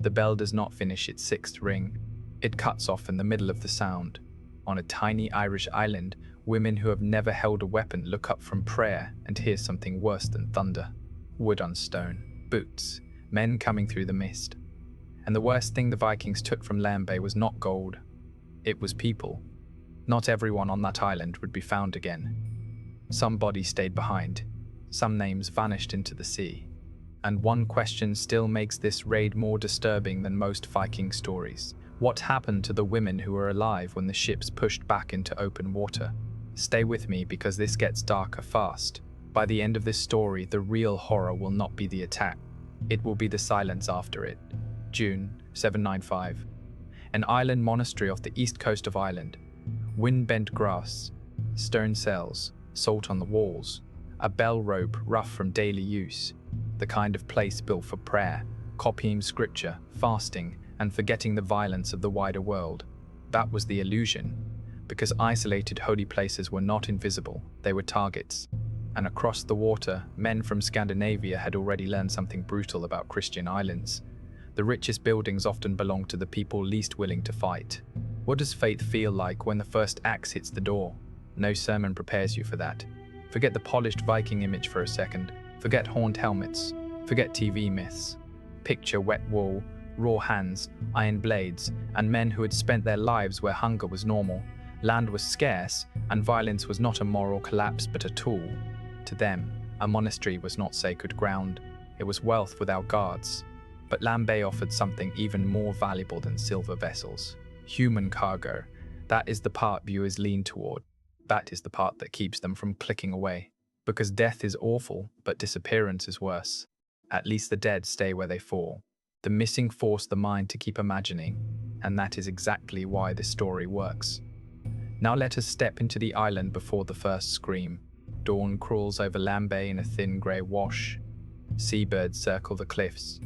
The bell does not finish its sixth ring. It cuts off in the middle of the sound. On a tiny Irish island, women who have never held a weapon look up from prayer and hear something worse than thunder. Wood on stone, boots, men coming through the mist. And the worst thing the Vikings took from Lambay was not gold. It was people. Not everyone on that island would be found again. Some bodies stayed behind. Some names vanished into the sea. And one question still makes this raid more disturbing than most Viking stories. What happened to the women who were alive when the ships pushed back into open water? Stay with me because this gets darker fast. By the end of this story, the real horror will not be the attack. It will be the silence after it. June 795. An island monastery off the east coast of Ireland. Wind-bent grass, stone cells, salt on the walls, a bell rope rough from daily use. The kind of place built for prayer, copying scripture, fasting, and forgetting the violence of the wider world. That was the illusion, because isolated holy places were not invisible, they were targets. And across the water, men from Scandinavia had already learned something brutal about Christian islands. The richest buildings often belong to the people least willing to fight. What does faith feel like when the first axe hits the door? No sermon prepares you for that. Forget the polished Viking image for a second. Forget horned helmets. Forget TV myths. Picture wet wool, raw hands, iron blades, and men who had spent their lives where hunger was normal, land was scarce, and violence was not a moral collapse but a tool. To them, a monastery was not sacred ground. It was wealth without guards. But Lambay offered something even more valuable than silver vessels. Human cargo. That is the part viewers lean toward. That is the part that keeps them from clicking away. Because death is awful, but disappearance is worse. At least the dead stay where they fall. The missing force the mind to keep imagining, and that is exactly why this story works. Now let us step into the island before the first scream. Dawn crawls over Lambay in a thin grey wash. Seabirds circle the cliffs.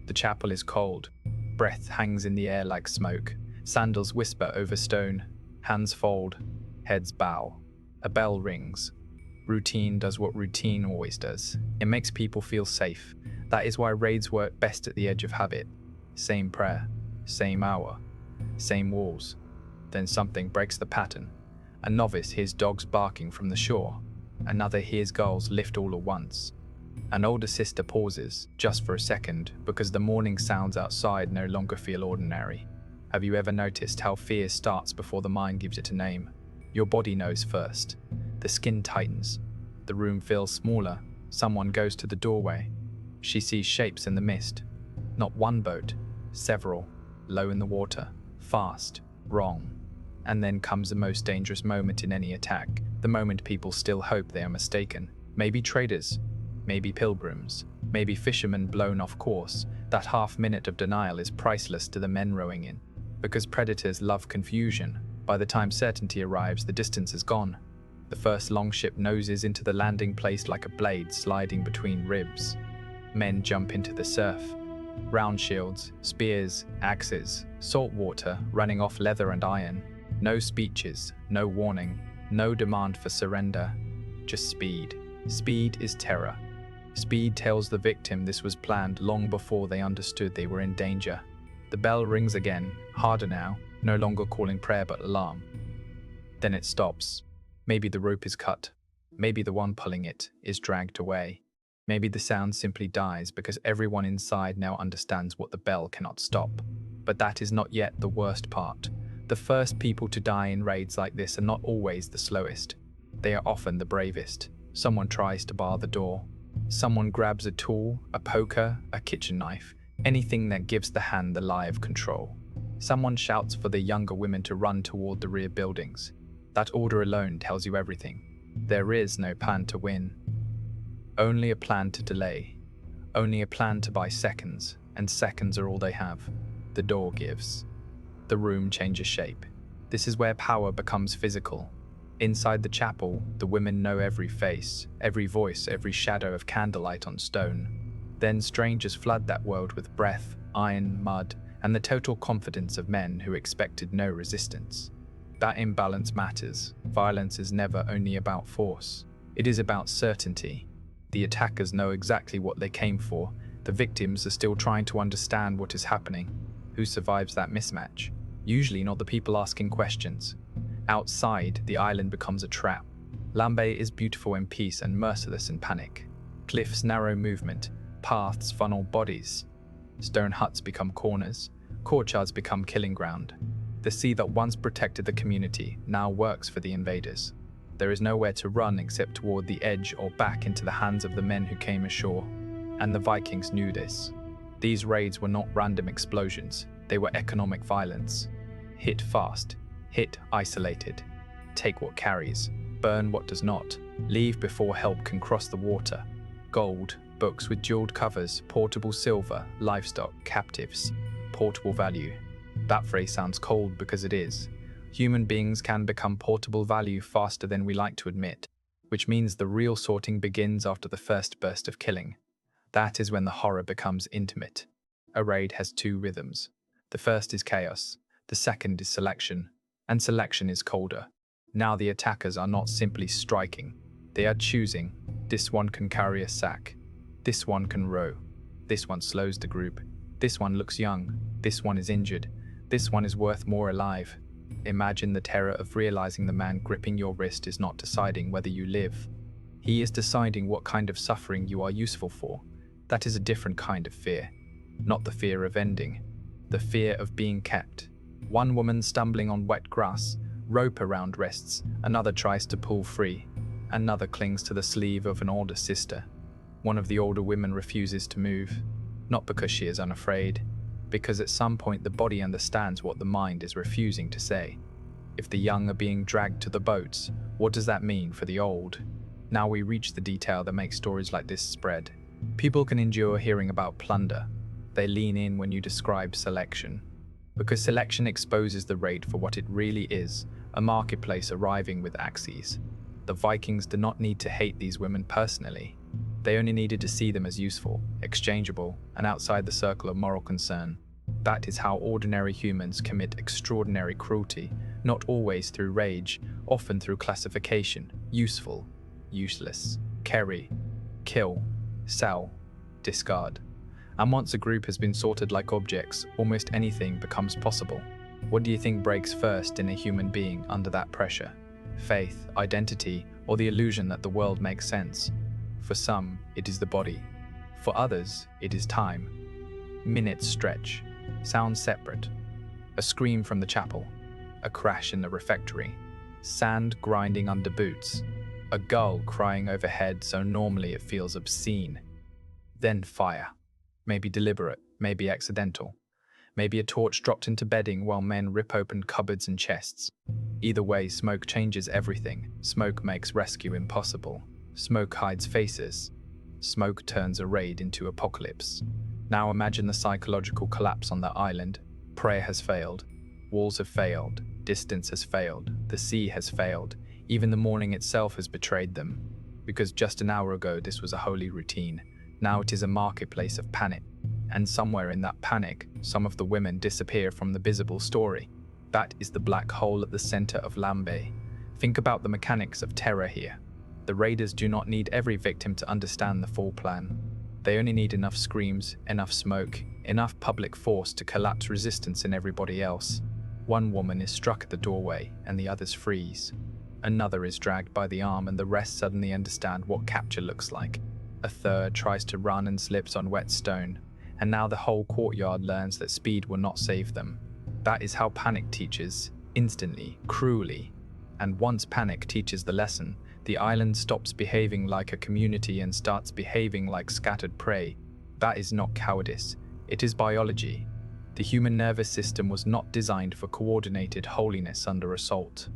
The chapel is cold. Breath hangs in the air like smoke. Sandals whisper over stone. Hands fold. Heads bow. A bell rings. Routine does what routine always does. It makes people feel safe. That is why raids work best at the edge of habit. Same prayer. Same hour. Same walls. Then something breaks the pattern. A novice hears dogs barking from the shore. Another hears gulls lift all at once. An older sister pauses, just for a second, because the morning sounds outside no longer feel ordinary. Have you ever noticed how fear starts before the mind gives it a name? Your body knows first. The skin tightens. The room feels smaller. Someone goes to the doorway. She sees shapes in the mist. Not one boat, several, low in the water, fast, wrong. And then comes the most dangerous moment in any attack, the moment people still hope they are mistaken. Maybe traders, maybe pilgrims, maybe fishermen blown off course. That half-minute of denial is priceless to the men rowing in. Because predators love confusion. By the time certainty arrives, the distance is gone. The first longship noses into the landing place like a blade sliding between ribs. Men jump into the surf. Round shields, spears, axes, salt water running off leather and iron. No speeches, no warning, no demand for surrender. Just speed. Speed is terror. Speed tells the victim this was planned long before they understood they were in danger. The bell rings again, harder now, no longer calling prayer but alarm. Then it stops. Maybe the rope is cut. Maybe the one pulling it is dragged away. Maybe the sound simply dies because everyone inside now understands what the bell cannot stop. But that is not yet the worst part. The first people to die in raids like this are not always the slowest. They are often the bravest. Someone tries to bar the door. Someone grabs a tool, a poker, a kitchen knife, anything that gives the hand the lie of control. Someone shouts for the younger women to run toward the rear buildings. That order alone tells you everything. There is no plan to win. Only a plan to delay. Only a plan to buy seconds, and seconds are all they have. The door gives. The room changes shape. This is where power becomes physical. Inside the chapel, the women know every face, every voice, every shadow of candlelight on stone. Then strangers flood that world with breath, iron, mud, and the total confidence of men who expected no resistance. That imbalance matters. Violence is never only about force. It is about certainty. The attackers know exactly what they came for. The victims are still trying to understand what is happening. Who survives that mismatch? Usually not the people asking questions. Outside, the island becomes a trap. Lambay is beautiful in peace and merciless in panic. Cliffs narrow movement, paths funnel bodies. Stone huts become corners, courtyards become killing ground. The sea that once protected the community now works for the invaders. There is nowhere to run except toward the edge or back into the hands of the men who came ashore. And the Vikings knew this. These raids were not random explosions, they were economic violence. Hit fast, hit isolated. Take what carries, burn what does not, leave before help can cross the water. Gold, books with jeweled covers, portable silver, livestock, captives, portable value. That phrase sounds cold because it is. Human beings can become portable value faster than we like to admit, which means the real sorting begins after the first burst of killing. That is when the horror becomes intimate. A raid has two rhythms. The first is chaos, the second is selection, and selection is colder. Now the attackers are not simply striking, they are choosing. This one can carry a sack, this one can row, this one slows the group, this one looks young, this one is injured, this one is worth more alive. Imagine the terror of realizing the man gripping your wrist is not deciding whether you live. He is deciding what kind of suffering you are useful for. That is a different kind of fear. Not the fear of ending, the fear of being kept. One woman stumbling on wet grass, rope around wrists, another tries to pull free. Another clings to the sleeve of an older sister. One of the older women refuses to move, not because she is unafraid, because at some point the body understands what the mind is refusing to say. If the young are being dragged to the boats, what does that mean for the old? Now we reach the detail that makes stories like this spread. People can endure hearing about plunder. They lean in when you describe selection. Because selection exposes the raid for what it really is, a marketplace arriving with axes. The Vikings did not need to hate these women personally. They only needed to see them as useful, exchangeable, and outside the circle of moral concern. That is how ordinary humans commit extraordinary cruelty, not always through rage, often through classification: useful, useless, carry, kill, sell, discard. And once a group has been sorted like objects, almost anything becomes possible. What do you think breaks first in a human being under that pressure? Faith, identity, or the illusion that the world makes sense? For some, it is the body. For others, it is time. Minutes stretch, sounds separate. A scream from the chapel, a crash in the refectory, sand grinding under boots, a gull crying overhead so normally it feels obscene. Then fire. Maybe deliberate, maybe accidental. Maybe a torch dropped into bedding while men rip open cupboards and chests. Either way, smoke changes everything. Smoke makes rescue impossible. Smoke hides faces. Smoke turns a raid into apocalypse. Now imagine the psychological collapse on that island. Prayer has failed. Walls have failed. Distance has failed. The sea has failed. Even the morning itself has betrayed them. Because just an hour ago this was a holy routine. Now it is a marketplace of panic. And somewhere in that panic, some of the women disappear from the visible story. That is the black hole at the center of Lambay. Think about the mechanics of terror here. The raiders do not need every victim to understand the full plan. They only need enough screams, enough smoke, enough public force to collapse resistance in everybody else. One woman is struck at the doorway and the others freeze. Another is dragged by the arm and the rest suddenly understand what capture looks like. A third tries to run and slips on wet stone. And now the whole courtyard learns that speed will not save them. That is how panic teaches, instantly, cruelly. And once panic teaches the lesson, the island stops behaving like a community and starts behaving like scattered prey. That is not cowardice, it is biology. The human nervous system was not designed for coordinated holiness under assault.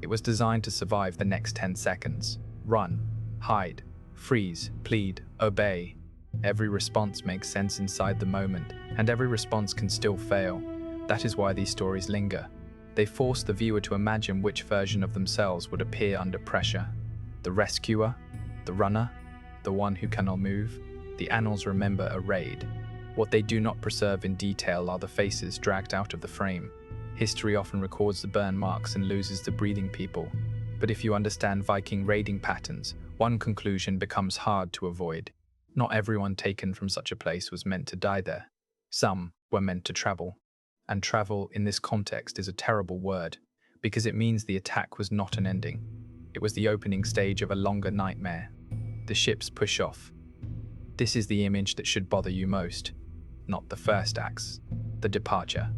It was designed to survive the next 10 seconds. Run, hide, freeze, plead, obey. Every response makes sense inside the moment, and every response can still fail. That is why these stories linger. They force the viewer to imagine which version of themselves would appear under pressure. The rescuer, the runner, the one who cannot move. The annals remember a raid. What they do not preserve in detail are the faces dragged out of the frame. History often records the burn marks and loses the breathing people. But if you understand Viking raiding patterns, one conclusion becomes hard to avoid. Not everyone taken from such a place was meant to die there. Some were meant to travel. And travel in this context is a terrible word, because it means the attack was not an ending. It was the opening stage of a longer nightmare. The ships push off. This is the image that should bother you most, not the first acts, the departure.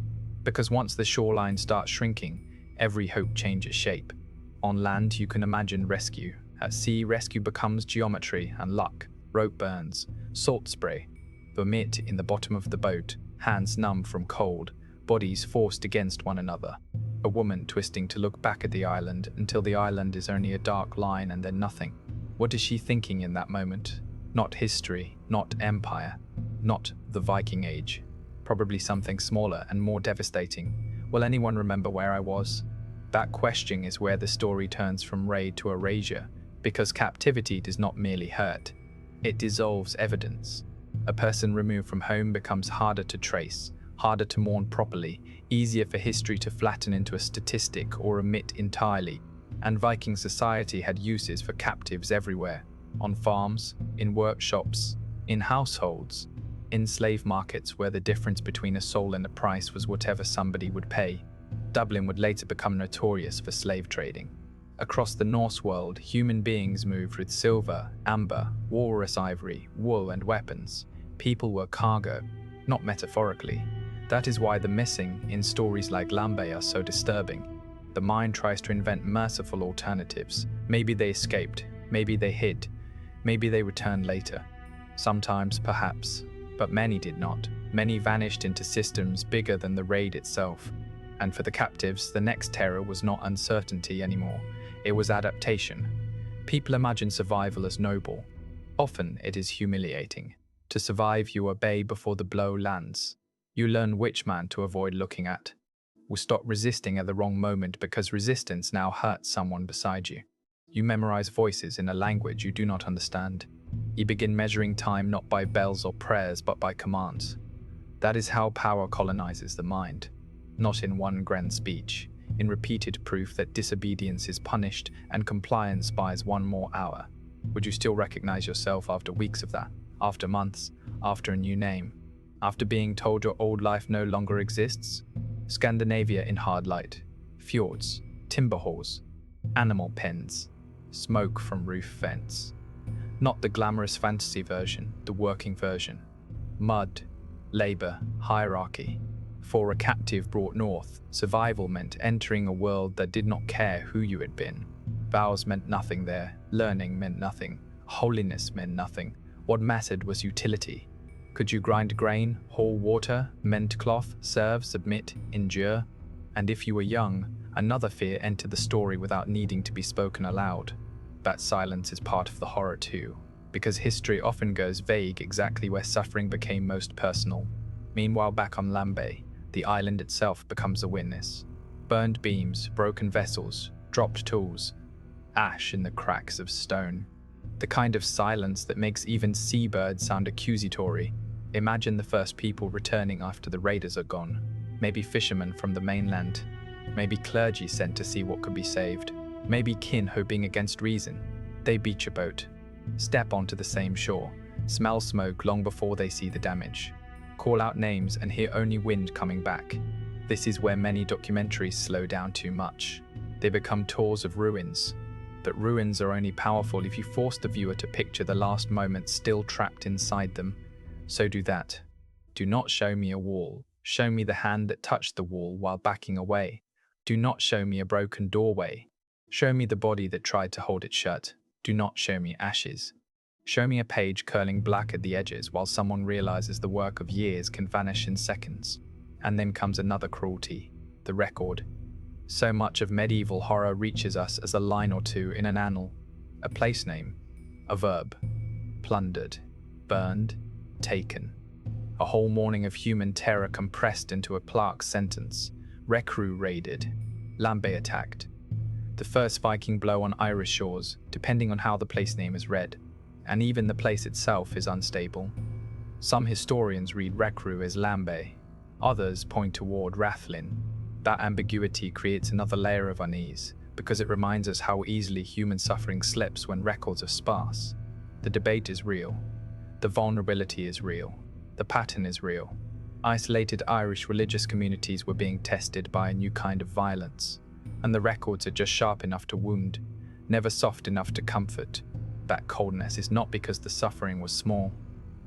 Because once the shoreline starts shrinking, every hope changes shape. On land, you can imagine rescue. At sea, rescue becomes geometry and luck. Rope burns, salt spray, vomit in the bottom of the boat, hands numb from cold, bodies forced against one another. A woman twisting to look back at the island until the island is only a dark line and then nothing. What is she thinking in that moment? Not history, not empire, not the Viking Age. Probably something smaller and more devastating. Will anyone remember where I was? That question is where the story turns from raid to erasure, because captivity does not merely hurt. It dissolves evidence. A person removed from home becomes harder to trace, harder to mourn properly, easier for history to flatten into a statistic or omit entirely. And Viking society had uses for captives everywhere. On farms, in workshops, in households, in slave markets where the difference between a soul and a price was whatever somebody would pay. Dublin would later become notorious for slave trading. Across the Norse world, human beings moved with silver, amber, walrus ivory, wool and weapons. People were cargo, not metaphorically. That is why the missing in stories like Lambay are so disturbing. The mind tries to invent merciful alternatives. Maybe they escaped, maybe they hid, maybe they returned later. Sometimes, perhaps, but many did not. Many vanished into systems bigger than the raid itself. And for the captives, the next terror was not uncertainty anymore. It was adaptation. People imagine survival as noble. Often it is humiliating. To survive, you obey before the blow lands. You learn which man to avoid looking at. Will stop resisting at the wrong moment because resistance now hurts someone beside you. You memorize voices in a language you do not understand. You begin measuring time not by bells or prayers but by commands. That is how power colonizes the mind. Not in one grand speech, in repeated proof that disobedience is punished and compliance buys one more hour. Would you still recognize yourself after weeks of that? After months? After a new name? After being told your old life no longer exists? Scandinavia in hard light. Fjords, timber halls, animal pens, smoke from roof vents. Not the glamorous fantasy version, the working version. Mud, labor, hierarchy. For a captive brought north, survival meant entering a world that did not care who you had been. Vows meant nothing there, learning meant nothing, holiness meant nothing. What mattered was utility. Could you grind grain, haul water, mend cloth, serve, submit, endure? And if you were young, another fear entered the story without needing to be spoken aloud. That silence is part of the horror too, because history often goes vague exactly where suffering became most personal. Meanwhile, back on Lambay, the island itself becomes a witness. Burned beams, broken vessels, dropped tools, ash in the cracks of stone. The kind of silence that makes even seabirds sound accusatory. Imagine the first people returning after the raiders are gone. Maybe fishermen from the mainland. Maybe clergy sent to see what could be saved. Maybe kin hoping against reason. They beach a boat, step onto the same shore, smell smoke long before they see the damage, call out names and hear only wind coming back. This is where many documentaries slow down too much. They become tours of ruins. But ruins are only powerful if you force the viewer to picture the last moments still trapped inside them. So do that. Do not show me a wall. Show me the hand that touched the wall while backing away. Do not show me a broken doorway. Show me the body that tried to hold it shut. Do not show me ashes. Show me a page curling black at the edges while someone realizes the work of years can vanish in seconds. And then comes another cruelty, the record. So much of medieval horror reaches us as a line or two in an annal, a place name, a verb. Plundered, burned, taken. A whole morning of human terror compressed into a plaque sentence. Recru raided, Lambay attacked. The first Viking blow on Irish shores, depending on how the place name is read. And even the place itself is unstable. Some historians read Recru as Lambay, others point toward Rathlin. That ambiguity creates another layer of unease, because it reminds us how easily human suffering slips when records are sparse. The debate is real. The vulnerability is real. The pattern is real. Isolated Irish religious communities were being tested by a new kind of violence, and the records are just sharp enough to wound, never soft enough to comfort. That coldness is not because the suffering was small.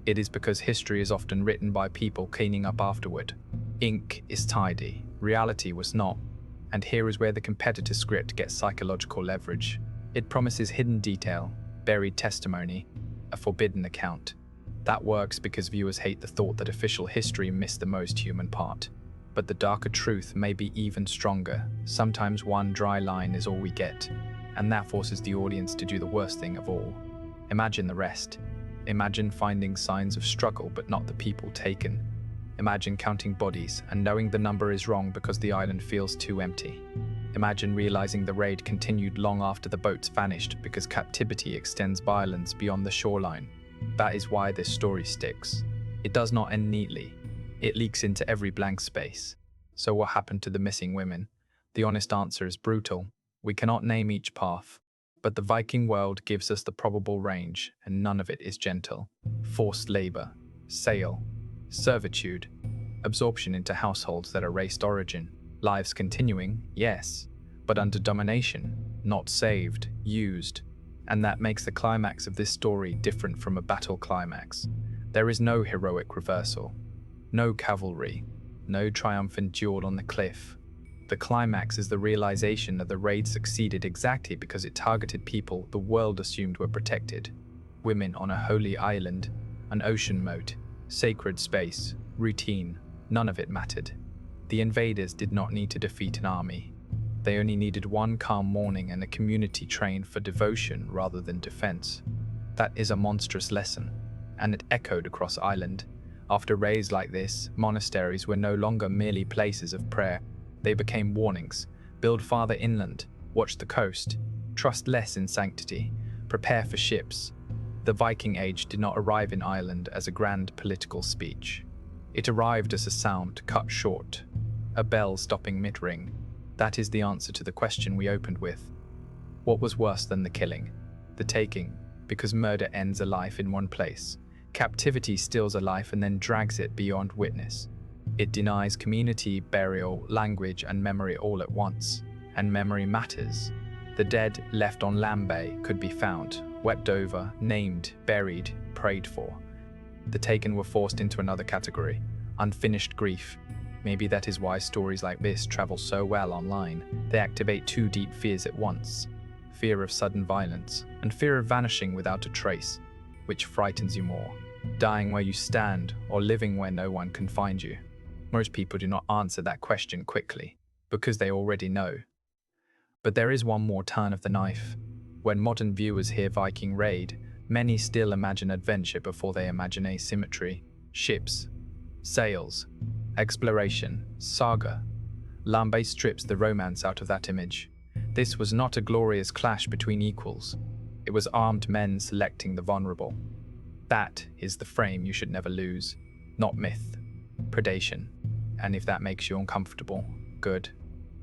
It is because history is often written by people cleaning up afterward. Ink is tidy, reality was not. And here is where the competitor script gets psychological leverage. It promises hidden detail, buried testimony, a forbidden account. That works because viewers hate the thought that official history missed the most human part. But the darker truth may be even stronger. Sometimes one dry line is all we get, and that forces the audience to do the worst thing of all. Imagine the rest. Imagine finding signs of struggle but not the people taken. Imagine counting bodies and knowing the number is wrong because the island feels too empty. Imagine realizing the raid continued long after the boats vanished because captivity extends violence beyond the shoreline. That is why this story sticks. It does not end neatly. It leaks into every blank space. So what happened to the missing women? The honest answer is brutal. We cannot name each path. But the Viking world gives us the probable range, and none of it is gentle. Forced labor, sale, servitude, absorption into households that erased origin. Lives continuing, yes, but under domination, not saved, used. And that makes the climax of this story different from a battle climax. There is no heroic reversal, no cavalry, no triumphant duel on the cliff. The climax is the realization that the raid succeeded exactly because it targeted people the world assumed were protected. Women on a holy island, an ocean moat, sacred space, routine, none of it mattered. The invaders did not need to defeat an army. They only needed one calm morning and a community trained for devotion rather than defense. That is a monstrous lesson, and it echoed across Ireland. After raids like this, monasteries were no longer merely places of prayer. They became warnings. Build farther inland, watch the coast, trust less in sanctity, prepare for ships. The Viking Age did not arrive in Ireland as a grand political speech. It arrived as a sound cut short, a bell stopping mid-ring. That is the answer to the question we opened with. What was worse than the killing? The taking, because murder ends a life in one place. Captivity steals a life and then drags it beyond witness. It denies community, burial, language, and memory all at once. And memory matters. The dead left on Lambay could be found, wept over, named, buried, prayed for. The taken were forced into another category, unfinished grief. Maybe that is why stories like this travel so well online. They activate two deep fears at once. Fear of sudden violence, and fear of vanishing without a trace. Which frightens you more? Dying where you stand, or living where no one can find you? Most people do not answer that question quickly, because they already know. But there is one more turn of the knife. When modern viewers hear Viking raid, many still imagine adventure before they imagine asymmetry. Ships, sails, exploration, saga. Lambay strips the romance out of that image. This was not a glorious clash between equals. It was armed men selecting the vulnerable. That is the frame you should never lose. Not myth, predation. And if that makes you uncomfortable, good.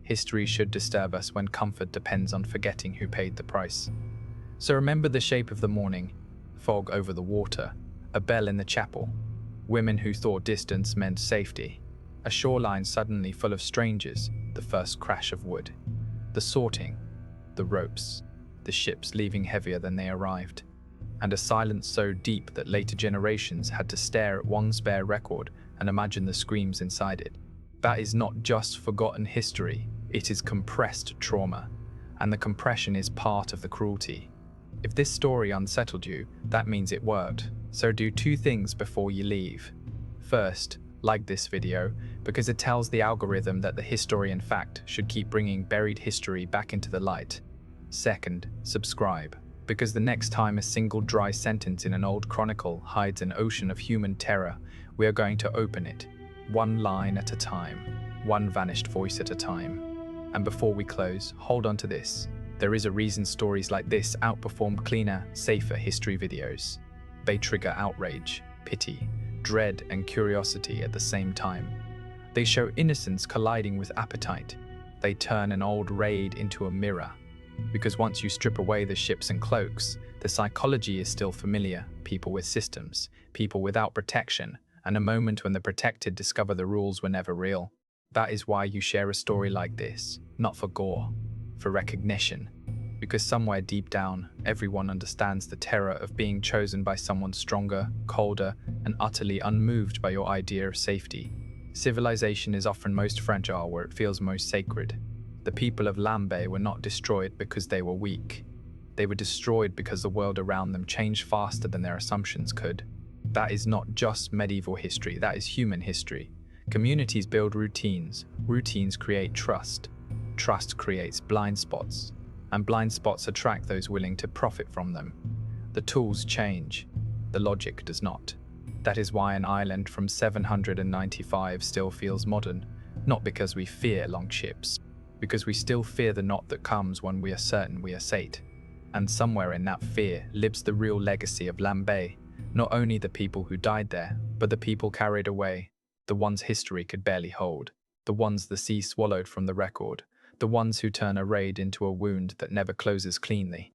History should disturb us when comfort depends on forgetting who paid the price. So remember the shape of the morning, fog over the water, a bell in the chapel, women who thought distance meant safety, a shoreline suddenly full of strangers, the first crash of wood, the sorting, the ropes, the ships leaving heavier than they arrived, and a silence so deep that later generations had to stare at one spare record and imagine the screams inside it. That is not just forgotten history, it is compressed trauma, and the compression is part of the cruelty. If this story unsettled you, that means it worked. So do two things before you leave. First, like this video, because it tells the algorithm that the historian fact should keep bringing buried history back into the light. Second, subscribe, because the next time a single dry sentence in an old chronicle hides an ocean of human terror, we are going to open it, one line at a time, one vanished voice at a time. And before we close, hold on to this. There is a reason stories like this outperform cleaner, safer history videos. They trigger outrage, pity, dread, and curiosity at the same time. They show innocence colliding with appetite. They turn an old raid into a mirror. Because once you strip away the ships and cloaks, the psychology is still familiar: people with systems, people without protection, and a moment when the protected discover the rules were never real. That is why you share a story like this, not for gore, for recognition. Because somewhere deep down, everyone understands the terror of being chosen by someone stronger, colder, and utterly unmoved by your idea of safety. Civilization is often most fragile where it feels most sacred. The people of Lambay were not destroyed because they were weak. They were destroyed because the world around them changed faster than their assumptions could. That is not just medieval history, that is human history. Communities build routines. Routines create trust. Trust creates blind spots. And blind spots attract those willing to profit from them. The tools change. The logic does not. That is why an island from 795 still feels modern, not because we fear longships, because we still fear the knot that comes when we are certain we are safe. And somewhere in that fear lives the real legacy of Lambay, not only the people who died there, but the people carried away, the ones history could barely hold, the ones the sea swallowed from the record, the ones who turn a raid into a wound that never closes cleanly.